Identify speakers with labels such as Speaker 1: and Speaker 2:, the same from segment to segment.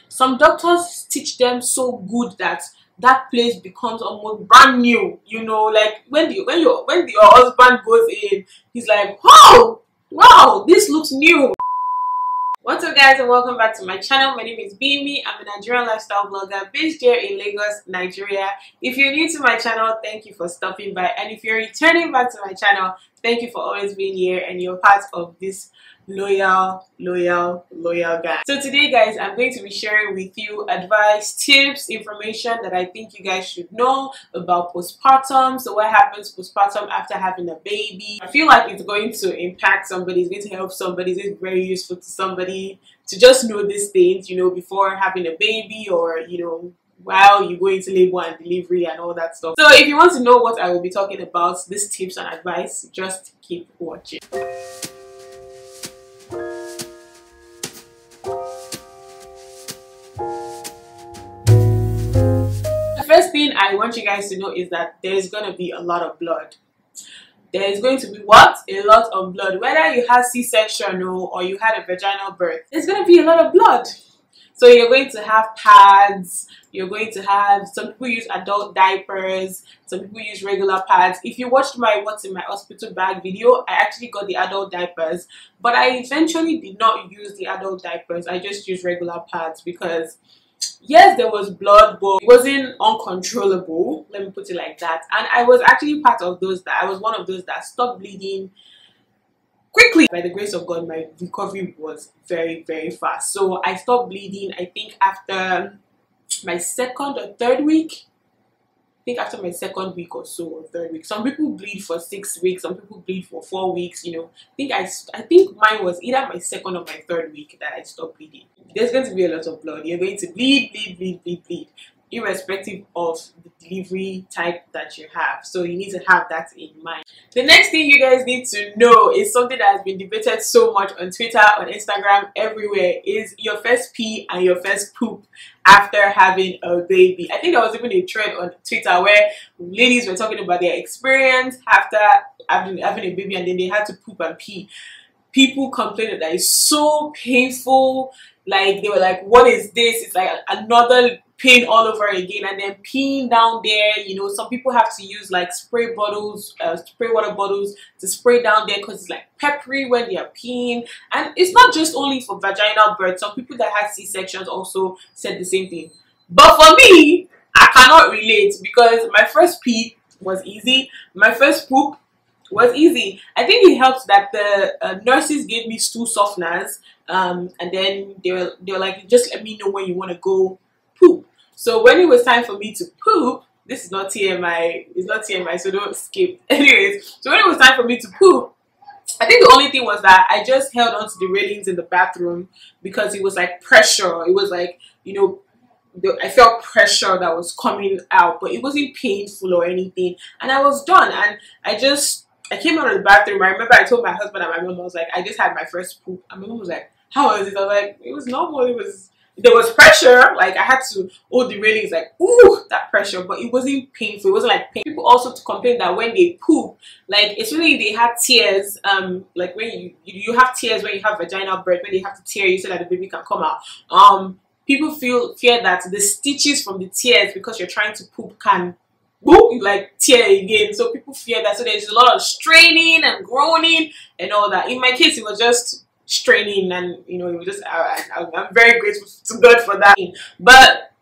Speaker 1: Some doctors teach them so good that that place becomes almost brand new. You know, like when your husband goes in, he's like, oh wow, this looks new. What's up guys, and welcome back to my channel. My name is Gbemi. I'm a Nigerian lifestyle blogger based here in Lagos, Nigeria. If you're new to my channel, thank you for stopping by, and if you're returning back to my channel, thank you for always being here and you're part of this loyal guy. So today guys, I'm going to be sharing with you advice, tips, information that I think you guys should know about postpartum. So what happens postpartum after having a baby. I feel like it's going to impact somebody, it's going to help somebody, it's very useful to somebody to just know these things, you know, before having a baby, or you know, while you go into labor and delivery and all that stuff. So if you want to know what I will be talking about, these tips and advice, just keep watching. First thing I want you guys to know is that there is going to be a lot of blood. There is going to be what? A lot of blood. Whether you had C-section or you had a vaginal birth, there's going to be a lot of blood. So you're going to have pads, you're going to have, some people use adult diapers, some people use regular pads. If you watched my what's in my hospital bag video, I actually got the adult diapers, but I eventually did not use the adult diapers. I just used regular pads because yes, there was blood, but it wasn't uncontrollable, let me put it like that. And I was actually part of those that, I was one of those that stopped bleeding quickly. By the grace of God, my recovery was very fast. So I stopped bleeding, I think after my second or third week. I think after my second week or so, or third week. Some people bleed for 6 weeks, some people bleed for 4 weeks, you know. I think mine was either my second or my third week that I stopped bleeding. There's going to be a lot of blood. You're going to bleed, irrespective of the delivery type that you have. So you need to have that in mind. The next thing you guys need to know is something that has been debated so much on Twitter, on Instagram, everywhere, is your first pee and your first poop after having a baby. I think there was even a thread on Twitter where ladies were talking about their experience after having a baby and then they had to poop and pee. People complained that it's so painful. Like they were like, what is this? It's like another pain all over again, and then peeing down there, you know, some people have to use like spray bottles, spray water bottles to spray down there because it's like peppery when they are peeing. And it's not just only for vaginal birth. Some people that had C-sections also said the same thing. But for me, I cannot relate because my first pee was easy, my first poop was easy. I think it helped that the nurses gave me stool softeners, and then they were like, just let me know when you want to go poop. So when it was time for me to poop, this is not TMI, it's not TMI, so don't skip. Anyways, so when it was time for me to poop, I think the only thing was that I just held on to the railings in the bathroom because it was like pressure. It was like, you know, I felt pressure that was coming out, but it wasn't painful or anything. And I was done, and I came out of the bathroom. I remember I told my husband and my mom, I was like, I just had my first poop. And my mom was like, how was it? I was like, it was normal. There was pressure, like I had to hold the railings, like ooh, that pressure, but it wasn't painful. It wasn't like pain. People also complain that when they poop, like especially if they have tears, like when you have tears when you have vaginal birth, when they have to tear you so that the baby can come out. People fear that the stitches from the tears, because you're trying to poop, can like tear again. So people fear that. So there's a lot of straining and groaning and all that. In my case, it was just straining, and you know, it was just I'm very grateful to God for that. But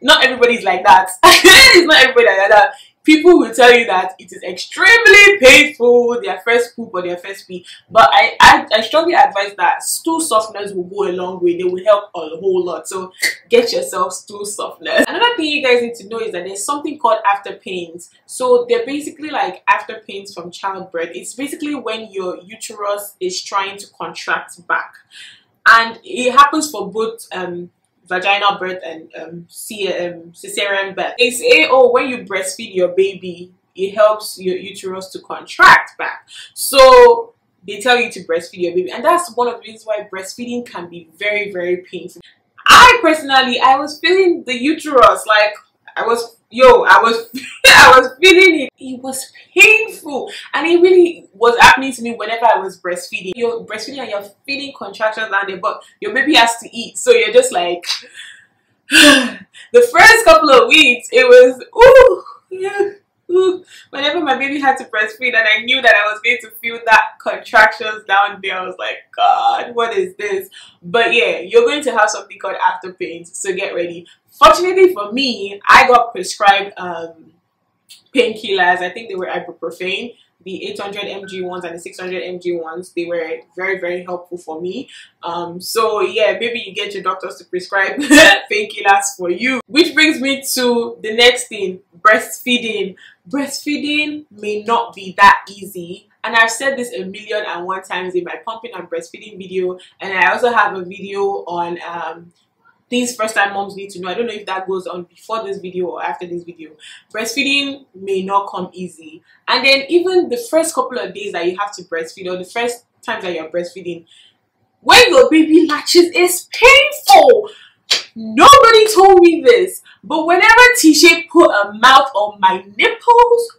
Speaker 1: not everybody's like that. It's not everybody like that. People will tell you that it is extremely painful, their first poop or their first pee. But I strongly advise that stool softeners will go a long way. They will help a whole lot. So get yourself stool softeners. Another thing you guys need to know is that there's something called after pains. So they're basically like after pains from childbirth. It's basically when your uterus is trying to contract back. And it happens for both vaginal birth and cesarean birth. They say, oh, when you breastfeed your baby, it helps your uterus to contract back. So they tell you to breastfeed your baby, and that's one of the reasons why breastfeeding can be very painful. I personally, I was feeling the uterus, like yo, I was I was feeling it. It was painful, and it really was happening to me whenever I was breastfeeding. You're breastfeeding and you're feeling contractions down there, but your baby has to eat, so you're just like the first couple of weeks it was ooh, yeah, ooh. Whenever my baby had to breastfeed and I knew that I was going to feel that contractions down there, I was like, God, what is this? But yeah, you're going to have something called after pains, so get ready. Fortunately for me, I got prescribed painkillers. I think they were ibuprofen, the 800 mg ones and the 600 mg ones. They were very, very helpful for me. So yeah, maybe you get your doctors to prescribe painkillers for you. Which brings me to the next thing, breastfeeding. Breastfeeding may not be that easy. And I've said this 1,000,001 times in my pumping and breastfeeding video. And I also have a video on things first time moms need to know. I don't know if that goes on before this video or after this video. Breastfeeding may not come easy. And then even the first couple of days that you have to breastfeed, or the first times that you're breastfeeding, when your baby latches, it's painful. Nobody told me this, but whenever Tisha put a mouth on my nipples,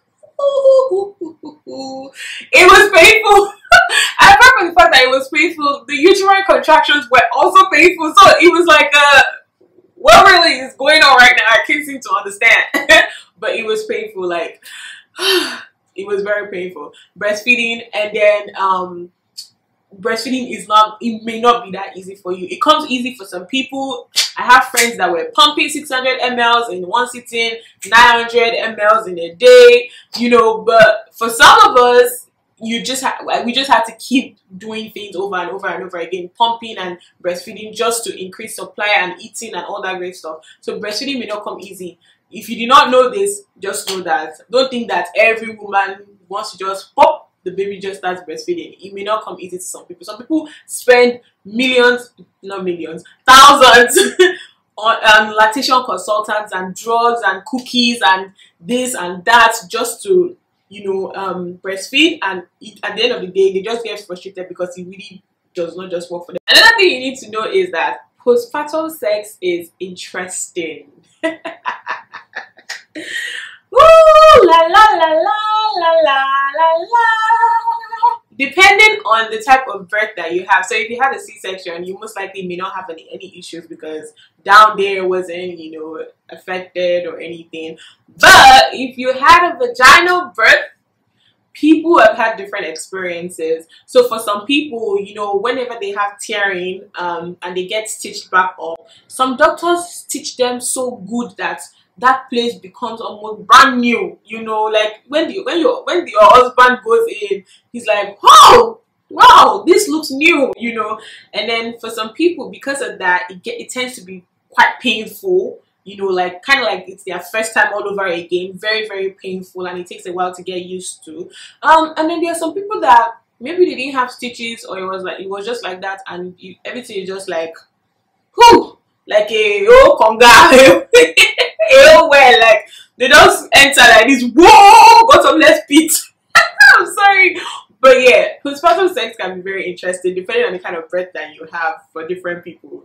Speaker 1: it was painful. Apart from the fact that it was painful, the uterine contractions were also painful. So it was like, what really is going on right now? I can't seem to understand. But it was painful. Like, it was very painful. Breastfeeding, and then breastfeeding is not, it may not be that easy for you. It comes easy for some people. I have friends that were pumping 600 ml in one sitting, 900 ml in a day, you know. But for some of us, we just had to keep doing things over and over and over again, pumping and breastfeeding, just to increase supply and eating and all that great stuff. So breastfeeding may not come easy. If you did not know this, just know that. Don't think that every woman wants to just pop the baby just starts breastfeeding. It may not come easy to some people. Some people spend millions, not millions, thousands on lactation consultants and drugs and cookies and this and that just to, you know, breastfeed, and at the end of the day they just get frustrated because it really does not just work for them. Another thing you need to know is that postpartum sex is interesting. Ooh, la la la la la la la la. Depending on the type of birth that you have. So if you had a C-section, you most likely may not have any issues because down there wasn't, you know, affected or anything. But if you had a vaginal birth, people have had different experiences. So for some people, you know, whenever they have tearing and they get stitched back up, some doctors stitch them so good that that place becomes almost brand new, you know. Like when your husband goes in, he's like, oh wow, this looks new, you know. And then for some people, because of that, it tends to be quite painful, you know, like kind of like it's their first time all over again. Very, very painful, and it takes a while to get used to. And then there are some people that maybe they didn't have stitches, or it was just like that, and everything is just like, whew, like a conga. Oh well, like they just enter like this, whoa, bottomless pit. I'm sorry, but yeah, postpartum sex can be very interesting depending on the kind of birth that you have for different people.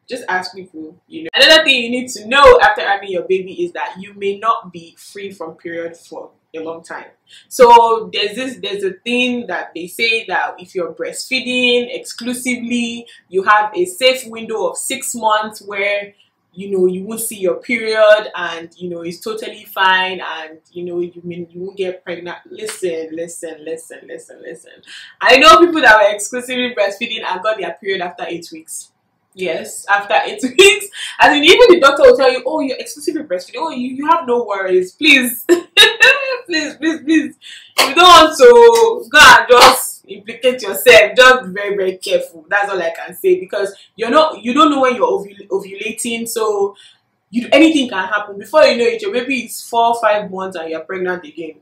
Speaker 1: Just ask people, you know. Another thing you need to know after having your baby is that you may not be free from period for a long time. So there's a thing that they say that if you're breastfeeding exclusively, you have a safe window of 6 months where, you know, you won't see your period, and you know it's totally fine, and you know you won't get pregnant. Listen. I know people that were exclusively breastfeeding and got their period after 8 weeks. Yes, after 8 weeks. I mean, even the doctor will tell you, oh, you're exclusively breastfeeding. Oh, you have no worries. Please, please. If you don't want to go and just implicate yourself, just be very, very careful. That's all I can say, because you don't know when you're ovulating, so anything can happen. Before you know it, your baby is 4 or 5 months and you're pregnant again.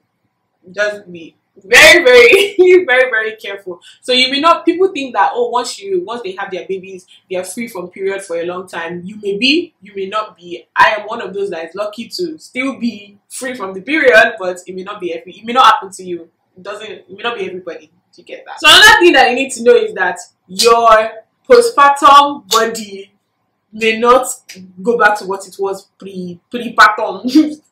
Speaker 1: Just be very, very, very, very careful. So you may not, people think that, oh, once they have their babies, they are free from period for a long time. You may be, you may not be. I am one of those that is lucky to still be free from the period, but it may not be it may not happen to you. It may not be everybody. You get that? So another thing that you need to know is that your postpartum body may not go back to what it was pre-partum,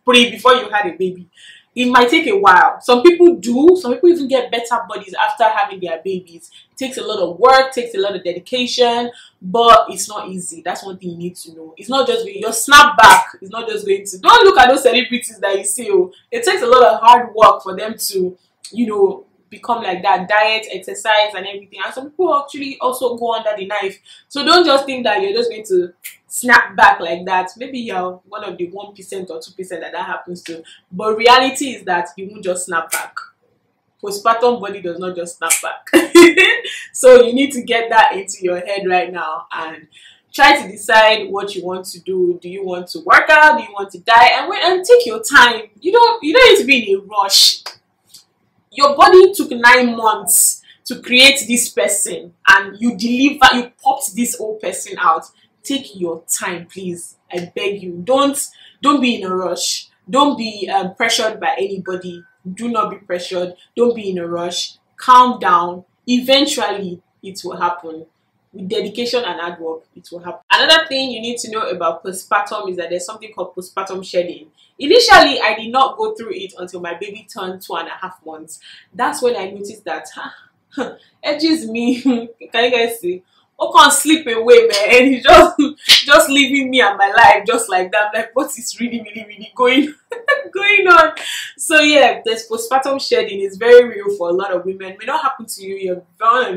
Speaker 1: before you had a baby. It might take a while. Some people do. Some people even get better bodies after having their babies. It takes a lot of work, takes a lot of dedication, but it's not easy. That's one thing you need to know. It's not just going, your snap back. It's not just going to, don't look at those celebrities that you see. Oh, it takes a lot of hard work for them to, you know, become like that. Diet, exercise, and everything. And some people actually also go under the knife. So don't just think that you're just going to snap back like that. Maybe you're one of the 1% or 2% that happens to, but reality is that you won't just snap back. Postpartum body does not just snap back. So you need to get that into your head right now and try to decide what you want to do. Do you want to work out? Do you want to diet? And take your time. You don't need to be in a rush. Your body took 9 months to create this person, and you popped this old person out. Take your time, please. I beg you. Don't be in a rush. Don't be pressured by anybody. Do not be pressured. Don't be in a rush. Calm down. Eventually, it will happen. With dedication and hard work, it will happen. Another thing you need to know about postpartum is that there's something called postpartum shedding. Initially, I did not go through it until my baby turned 2.5 months. That's when I noticed that, edges me. Can you guys see? Oh, can't sleep away, man. He's just leaving me and my life just like that. Like, what is really going going on? So yeah, this postpartum shedding is very real for a lot of women. It may not happen to you. You're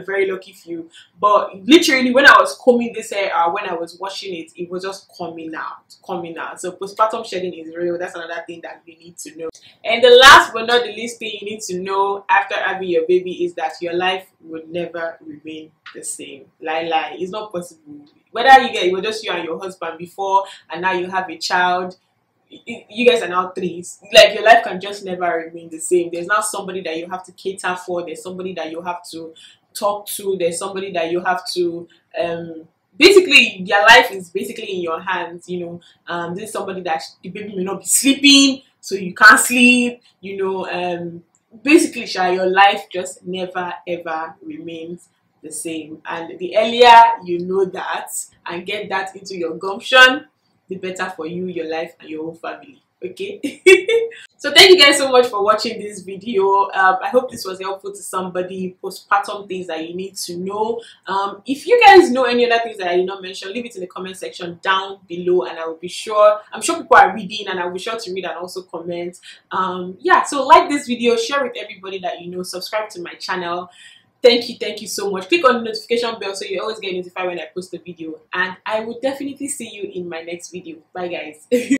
Speaker 1: very lucky few. But literally, when I was combing this hair, when I was washing it, it was just coming out. So postpartum shedding is real. That's another thing that you need to know. And the last but not the least thing you need to know after having your baby is that your life will never remain the same. Lie, it's not possible. Whether it was just you and your husband before, and now you have a child, you guys are now 3. Like, your life can just never remain the same. There's now somebody that you have to cater for. There's somebody that you have to talk to. There's somebody that you have to basically, your life is basically in your hands. You know, this is somebody that the baby may not be sleeping, so you can't sleep. You know, basically, your life just never ever remains the same. And the earlier you know that and get that into your gumption, the better for you, your life, and your whole family. Okay. So thank you guys so much for watching this video. I hope this was helpful to somebody. Postpartum things that you need to know. If you guys know any other things that I did not mention, leave it in the comment section down below, and I will be sure. I'm sure people are reading, and I will be sure to read and also comment. Yeah, so like this video, share with everybody that you know, subscribe to my channel. Thank you so much. Click on the notification bell so you always get notified when I post a video, and I will definitely see you in my next video. Bye guys.